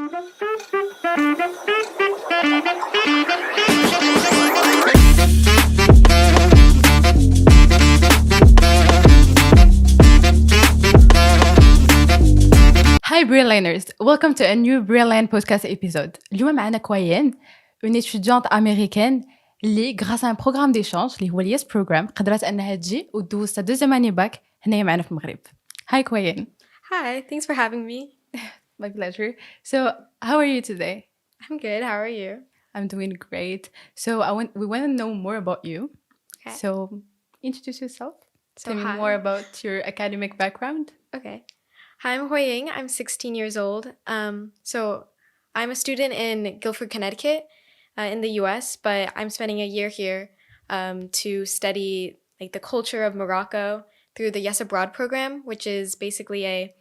Hi Brainliners, welcome to a new Brainline podcast episode. اليوم معنا كوين une étudiante américaine اللي grâce à un programme d'échange اللي هو اليس program قدرت انها تجي وتدوز sa deuxième année bac هنايا معنا في المغرب. Hi كوين. Hi, thanks for having me. My pleasure. So, how are you today? I'm good. How are you? I'm doing great. So, we want to know more about you. Okay. So, introduce yourself. Tell me hi. more about your academic background. Okay. Hi, I'm Huying. I'm 16 years old. So I'm a student in Guilford, Connecticut, in the U.S., but I'm spending a year here to study like the culture of Morocco through the Yes Abroad program, which is basically a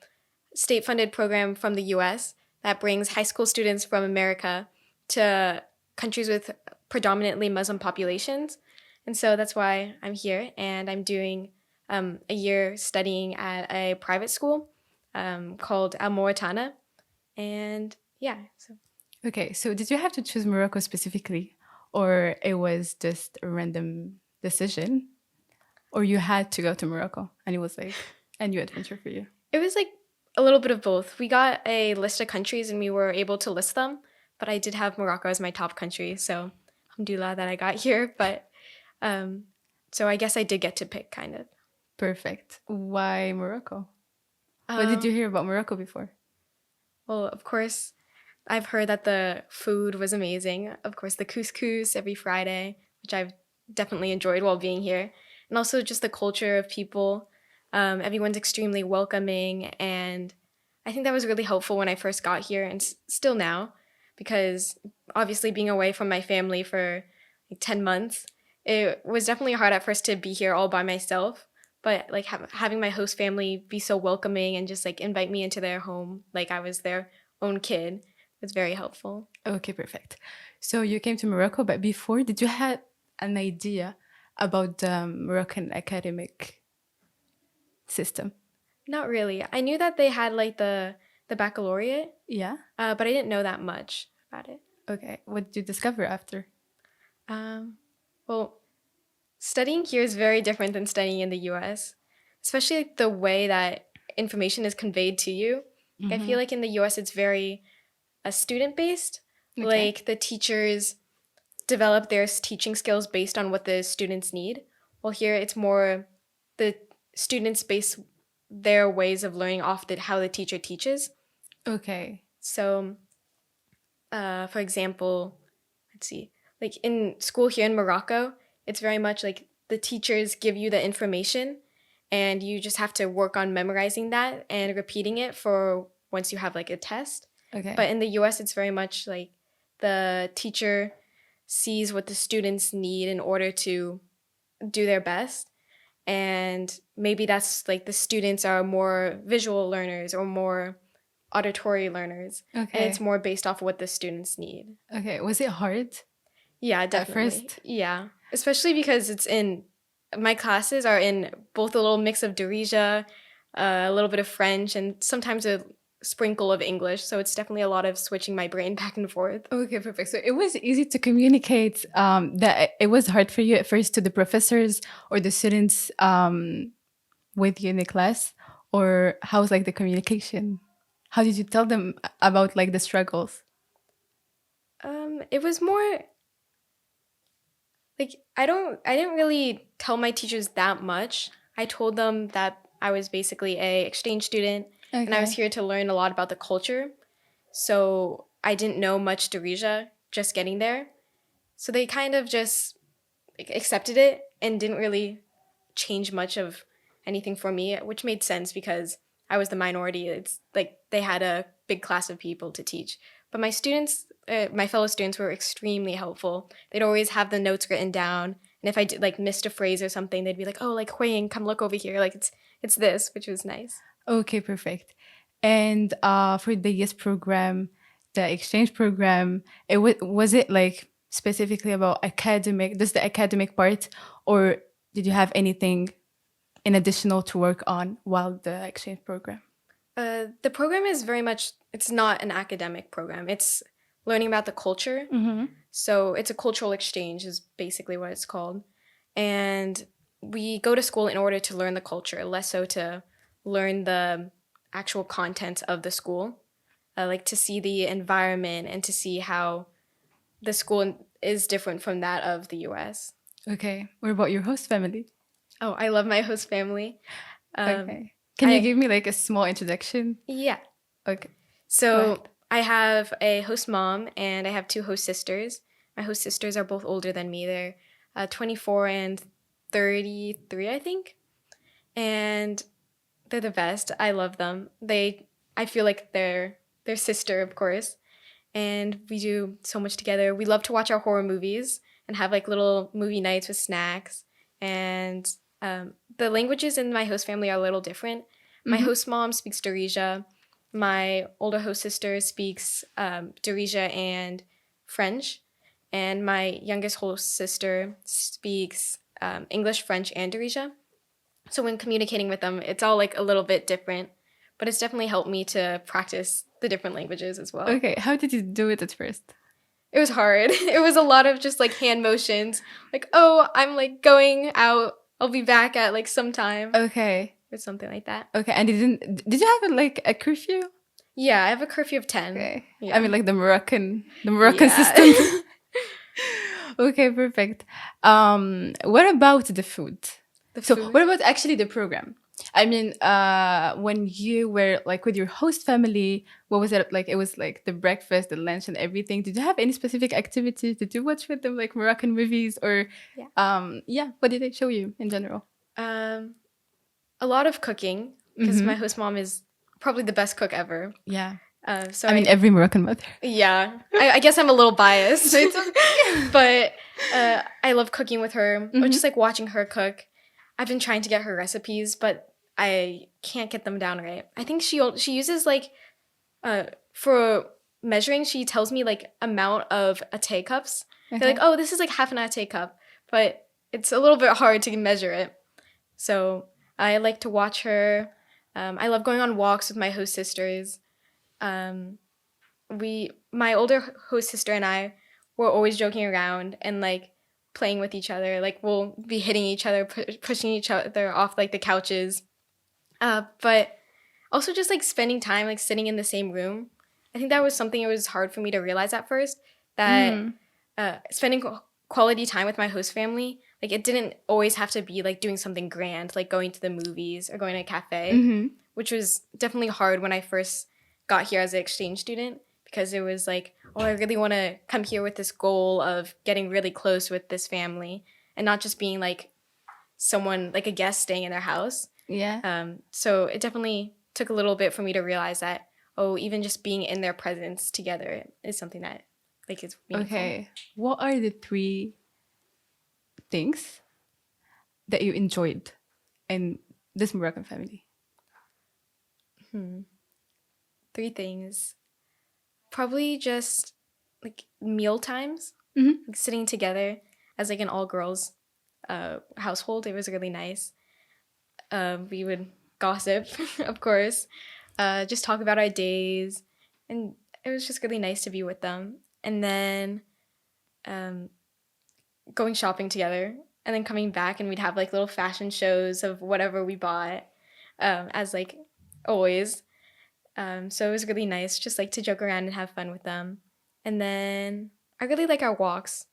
state-funded program from the U.S. that brings high school students from America to countries with predominantly Muslim populations. And so that's why I'm here, and I'm doing a year studying at a private school called Al Moratana. And yeah. Okay, so did you have to choose Morocco specifically, or it was just a random decision, or you had to go to Morocco and it was like a new adventure for you? It was like a little bit of both. We got a list of countries and we were able to list them, but I did have Morocco as my top country, so alhamdulillah that I got here. But so I guess I did get to pick, kind of. Perfect. Why Morocco? What did you hear about Morocco before? Well, of course, I've heard that the food was amazing. Of course, the couscous every Friday, which I've definitely enjoyed while being here. And also just the culture of people. Everyone's extremely welcoming. And I think that was really helpful when I first got here and still now. Because obviously being away from my family for like 10 months, it was definitely hard at first to be here all by myself. But like having my host family be so welcoming and just like invite me into their home like I was their own kid was very helpful. Okay, perfect. So you came to Morocco, but before, did you have an idea about the Moroccan academic system? Not really. I knew that they had like the baccalaureate. Yeah. But I didn't know that much about it. Okay. What did you discover after? Well, studying here is very different than studying in the US, especially like the way that information is conveyed to you. Mm-hmm. I feel like in the US it's very student-based. Okay. Like the teachers develop their teaching skills based on what the students need. While here it's more the students base their ways of learning off how the teacher teaches. Okay. So, for example, let's see, like in school here in Morocco, it's very much like the teachers give you the information and you just have to work on memorizing that and repeating it for once you have like a test. Okay. But in the US, it's very much like the teacher sees what the students need in order to do their best. And maybe that's like the students are more visual learners or more auditory learners. Okay. And it's more based off of what the students need. Okay. Was it hard? Yeah, definitely. At first? Yeah. Especially because my classes are in both a little mix of Darija, a little bit of French, and sometimes a sprinkle of English. So it's definitely a lot of switching my brain back and forth. Okay, perfect. So it was easy to communicate that it was hard for you at first to the professors or the students with you in the class? Or how was like the communication? How did you tell them about like the struggles? It was more like I didn't really tell my teachers that much. I told them that I was basically a exchange student. Okay. And I was here to learn a lot about the culture. So I didn't know much Darija just getting there. So they kind of just accepted it and didn't really change much of anything for me, which made sense because I was the minority. It's like they had a big class of people to teach. But my students, my fellow students were extremely helpful. They'd always have the notes written down. And if I did, like missed a phrase or something, they'd be like, oh, like Huying, come look over here. Like it's this, which was nice. Okay, perfect. And for the YES program, the exchange program, was it like specifically about the academic part, or did you have anything in additional to work on while the exchange program? The program is very much, it's not an academic program. It's learning about the culture. Mm-hmm. So it's a cultural exchange is basically what it's called. And we go to school in order to learn the culture, less so to learn the actual content of the school. Like to see the environment and to see how the school is different from that of the US. Okay. What about your host family? Oh, I love my host family. Okay. Can you give me like a small introduction? Yeah. Okay. So I have a host mom and I have two host sisters. My host sisters are both older than me. They're 24 and 33, I think. And they're the best. I love them. I feel like they're their sister, of course. And we do so much together. We love to watch our horror movies and have like little movie nights with snacks. And the languages in my host family are a little different. My host mom speaks Darija. My older host sister speaks Darija and French. And my youngest host sister speaks English, French, and Darija. So when communicating with them, it's all like a little bit different. But it's definitely helped me to practice the different languages as well. Okay. How did you do it at first? It was hard. It was a lot of just like hand motions. Like, oh, I'm like going out. I'll be back at like some time. Okay. Or something like that. Okay. And did you have like a curfew? Yeah, I have a curfew of 10. Okay. Yeah. I mean like the Moroccan system. Okay, perfect. What about the food? What about actually the program? I mean, when you were like with your host family, what was it like? It was like the breakfast, the lunch, and everything. Did you have any specific activities? Did you watch with them like Moroccan movies or, yeah? What did they show you in general? A lot of cooking because my host mom is probably the best cook ever. Yeah. So I mean, every Moroccan mother. Yeah, I guess I'm a little biased, but I love cooking with her or just like watching her cook. I've been trying to get her recipes, but I can't get them down right. I think she uses like for measuring. She tells me like amount of latte cups. Okay. They're like, oh, this is like half an latte cup, but it's a little bit hard to measure it. So I like to watch her. I love going on walks with my host sisters. My older host sister and I were always joking around and like playing with each other. Like we'll be hitting each other, pushing each other off like the couches. But also just like spending time like sitting in the same room. I think that was something it was hard for me to realize at first that spending quality time with my host family, like it didn't always have to be like doing something grand, like going to the movies or going to a cafe, which was definitely hard when I first got here as an exchange student because it was like, oh, I really want to come here with this goal of getting really close with this family and not just being like someone, like a guest staying in their house. Yeah. So it definitely took a little bit for me to realize that, oh, even just being in their presence together is something that like is meaningful. Okay. What are the 3 things that you enjoyed in this Moroccan family? 3 things. Probably just like meal times, like sitting together as like an all girls household. It was really nice. We would gossip, of course, just talk about our days, and it was just really nice to be with them. And then going shopping together, and then coming back, and we'd have like little fashion shows of whatever we bought, as like always. So it was really nice just like to joke around and have fun with them. And then I really like our walks.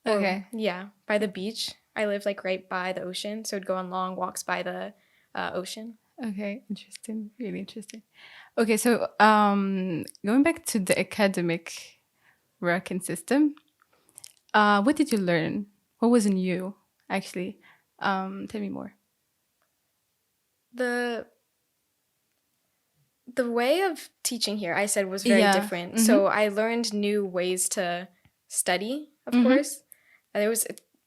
Okay. Yeah, by the beach. I live like right by the ocean, so I'd go on long walks by the ocean. Okay, interesting. Really interesting. Okay, so going back to the academic Moroccan system, what did you learn? What was new, actually? Tell me more. The way of teaching here, I said, was very different. So I learned new ways to study, of course.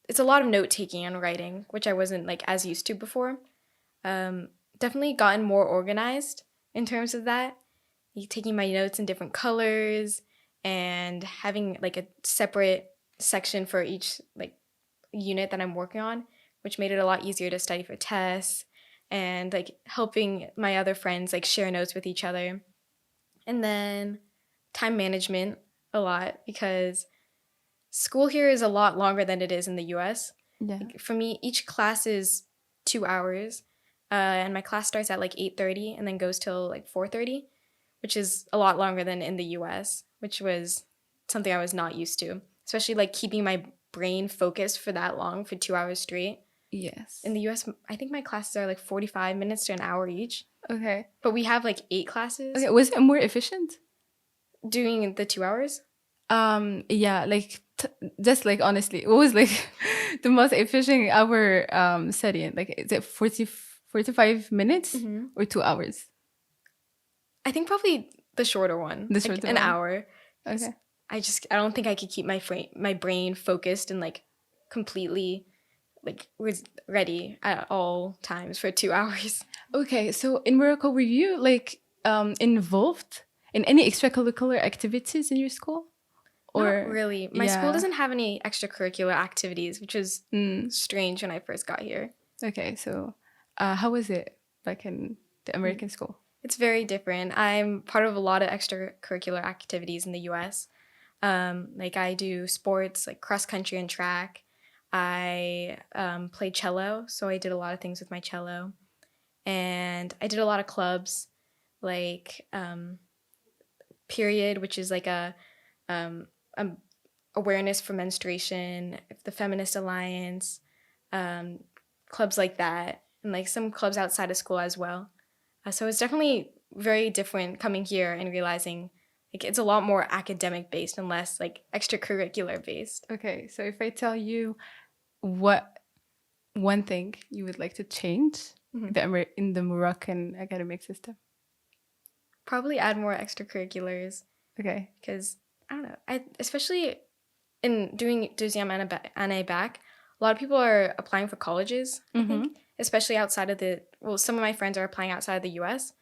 It's a lot of note taking and writing, which I wasn't like as used to before. Definitely gotten more organized in terms of that. Taking my notes in different colors and having like a separate section for each like unit that I'm working on, which made it a lot easier to study for tests. and like helping my other friends like share notes with each other. And then time management a lot, because school here is a lot longer than it is in the US. Yeah. Like, for me, each class is 2 hours, and my class starts at like 8:30 and then goes till like 4:30, which is a lot longer than in the US, which was something I was not used to, especially like keeping my brain focused for that long, for 2 hours straight. Yes. In the US, I think my classes are like 45 minutes to an hour each. Okay. But we have like 8 classes. Okay. Was it more efficient? Doing the 2 hours? Yeah, like just like honestly, what was like the most efficient hour studying? Like, is it 45 minutes or 2 hours? I think probably the shorter one, The like shorter an one. hour. Okay. I don't think I could keep my brain focused and like completely like was ready at all times for 2 hours. Okay, so in Morocco, were you like involved in any extracurricular activities in your school? Or Not really. My school doesn't have any extracurricular activities, which is strange when I first got here. Okay, so how was it like in the American school? It's very different. I'm part of a lot of extracurricular activities in the US. Like I do sports like cross country and track. I play cello, so I did a lot of things with my cello. And I did a lot of clubs, like Period, which is like a awareness for menstruation, the Feminist Alliance, clubs like that, and like some clubs outside of school as well. So it's definitely very different coming here and realizing like it's a lot more academic based and less like extracurricular based. Okay, so if I tell you what one thing you would like to change in the Moroccan academic system? Probably add more extracurriculars. Okay. Because I don't know, especially in doing Deuxième année back, a lot of people are applying for colleges, I think, especially outside of some of my friends are applying outside of the US.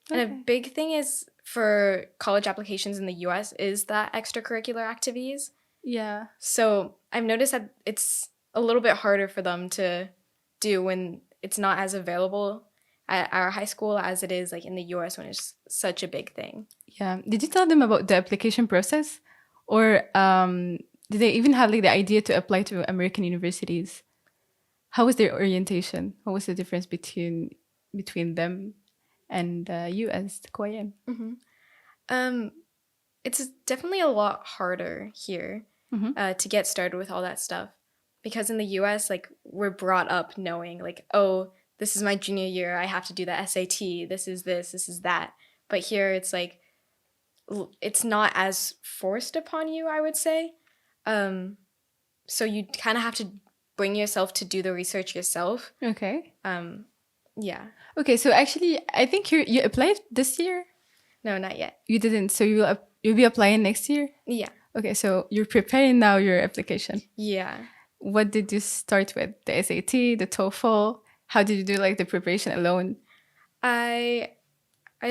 Okay. And a big thing is for college applications in the US is that extracurricular activities. Yeah. So I've noticed that it's a little bit harder for them to do when it's not as available at our high school as it is like in the US when it's such a big thing. Yeah. Did you tell them about the application process? Or did they even have like the idea to apply to American universities? How was their orientation? What was the difference between them and you as Korean? It's definitely a lot harder here to get started with all that stuff, because in the US, like we're brought up knowing like, oh, this is my junior year, I have to do the SAT, this is that. But here it's like it's not as forced upon you, I would say. So you kind of have to bring yourself to do the research yourself. Okay. Yeah. Okay, so actually, I think you applied this year? No, not yet. You didn't. So you'll be applying next year? Yeah. Okay, so you're preparing now your application. Yeah. What did you start with? The SAT, the TOEFL? How did you do like the preparation alone? I've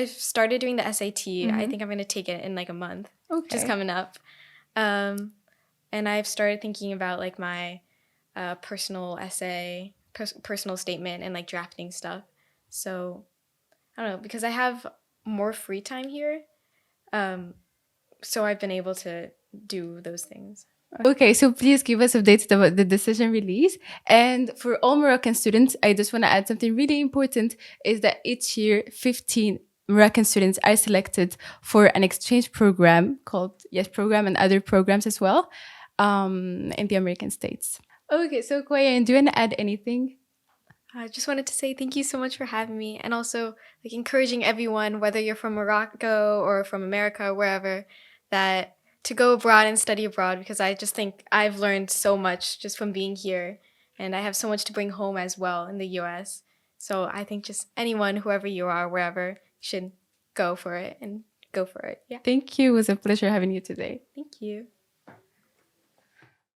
started doing the SAT. I think I'm going to take it in like a month. Okay. Just coming up. And I've started thinking about like my personal essay, personal statement, and like drafting stuff. So I don't know, because I have more free time here. So I've been able to do those things. Okay, so please give us updates about the decision release. And for all Moroccan students, I just want to add something really important, is that each year 15 Moroccan students are selected for an exchange program called YES program and other programs as well in the American States. Okay, so Koyan, do you want to add anything? I just wanted to say thank you so much for having me, and also like encouraging everyone, whether you're from Morocco or from America or wherever, that to go abroad and study abroad, because I just think I've learned so much just from being here, and I have so much to bring home as well in the US. So I think just anyone, whoever you are, wherever, should go for it and go for it. Yeah. Thank you. It was a pleasure having you today. Thank you.